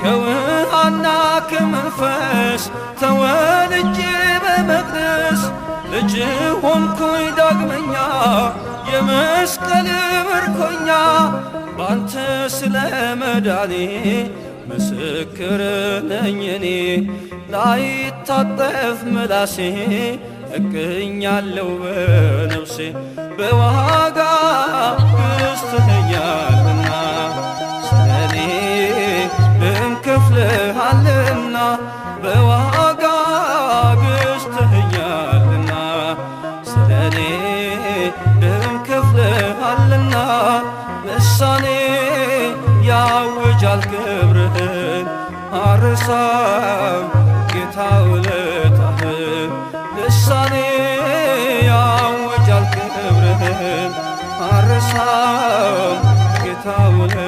ከውሃና ከመንፈስ ተወልጄ በመቅደስ ልጅ ሆንኩኝ ዳግመኛ የመስቀል ምርኮኛ ባንተ ስለ መዳኔ ምስክር ነኝ እኔ ላይታጠፍ ምላሴ እገኛለሁ በነፍሴ በዋጋ ገዝተኸኛልና ስለኔ ደም ከፍለሃልና በዋጋ ገዝተኸኛልና ስለኔ ደም ከፍለሃልና ልሳኔ ያውጃል ክብርህን አርሳም ጌታ ውለታህን ልሳኔ ያውጃል ክብርህን አርሳም ጌታ ውለታህን